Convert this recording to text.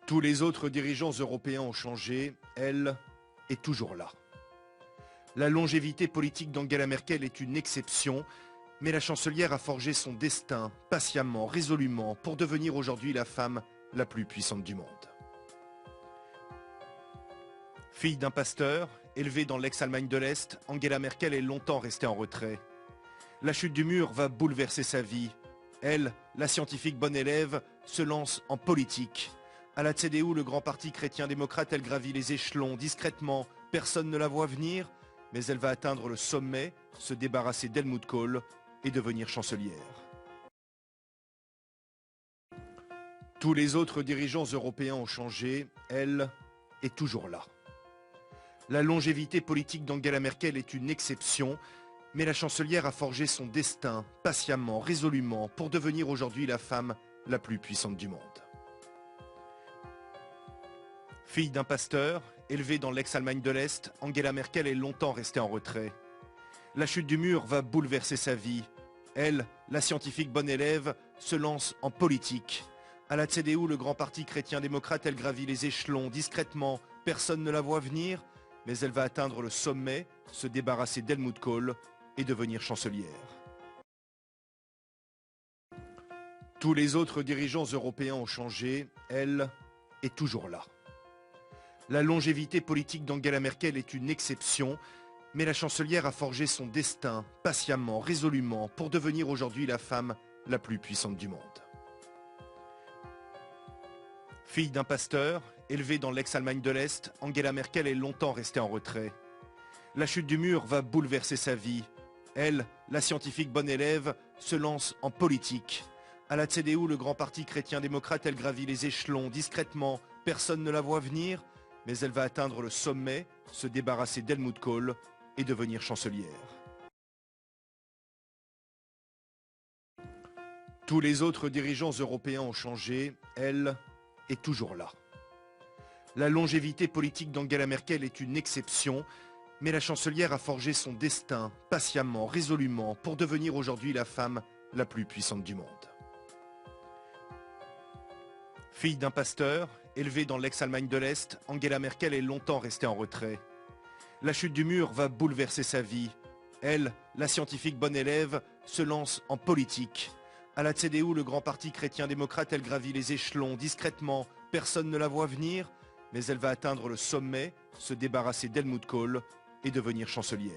Tous les autres dirigeants européens ont changé, elle est toujours là. La longévité politique d'Angela Merkel est une exception, mais la chancelière a forgé son destin patiemment, résolument, pour devenir aujourd'hui la femme la plus puissante du monde. Fille d'un pasteur, élevée dans l'ex-Allemagne de l'Est, Angela Merkel est longtemps restée en retrait. La chute du mur va bouleverser sa vie. Elle, la scientifique bonne élève, se lance en politique. À la CDU, le grand parti chrétien-démocrate, elle gravit les échelons discrètement. Personne ne la voit venir, mais elle va atteindre le sommet, se débarrasser d'Helmut Kohl et devenir chancelière. Tous les autres dirigeants européens ont changé, elle est toujours là. La longévité politique d'Angela Merkel est une exception, mais la chancelière a forgé son destin patiemment, résolument, pour devenir aujourd'hui la femme la plus puissante du monde. Fille d'un pasteur, élevée dans l'ex-Allemagne de l'Est, Angela Merkel est longtemps restée en retrait. La chute du mur va bouleverser sa vie. Elle, la scientifique bonne élève, se lance en politique. À la CDU, le grand parti chrétien-démocrate, elle gravit les échelons discrètement. Personne ne la voit venir, mais elle va atteindre le sommet, se débarrasser d'Helmut Kohl et devenir chancelière. Tous les autres dirigeants européens ont changé, elle est toujours là. La longévité politique d'Angela Merkel est une exception, mais la chancelière a forgé son destin patiemment, résolument, pour devenir aujourd'hui la femme la plus puissante du monde. Fille d'un pasteur, élevée dans l'ex-Allemagne de l'Est, Angela Merkel est longtemps restée en retrait. La chute du mur va bouleverser sa vie. Elle, la scientifique bonne élève, se lance en politique. À la CDU, le grand parti chrétien-démocrate, elle gravit les échelons discrètement. Personne ne la voit venir, mais elle va atteindre le sommet, se débarrasser d'Helmut Kohl et devenir chancelière. Tous les autres dirigeants européens ont changé, elle est toujours là. La longévité politique d'Angela Merkel est une exception, mais la chancelière a forgé son destin patiemment, résolument, pour devenir aujourd'hui la femme la plus puissante du monde. Fille d'un pasteur, élevée dans l'ex-Allemagne de l'Est, Angela Merkel est longtemps restée en retrait. La chute du mur va bouleverser sa vie. Elle, la scientifique bonne élève, se lance en politique. À la CDU, le grand parti chrétien-démocrate, elle gravit les échelons discrètement. Personne ne la voit venir, mais elle va atteindre le sommet, se débarrasser d'Helmut Kohl et devenir chancelière.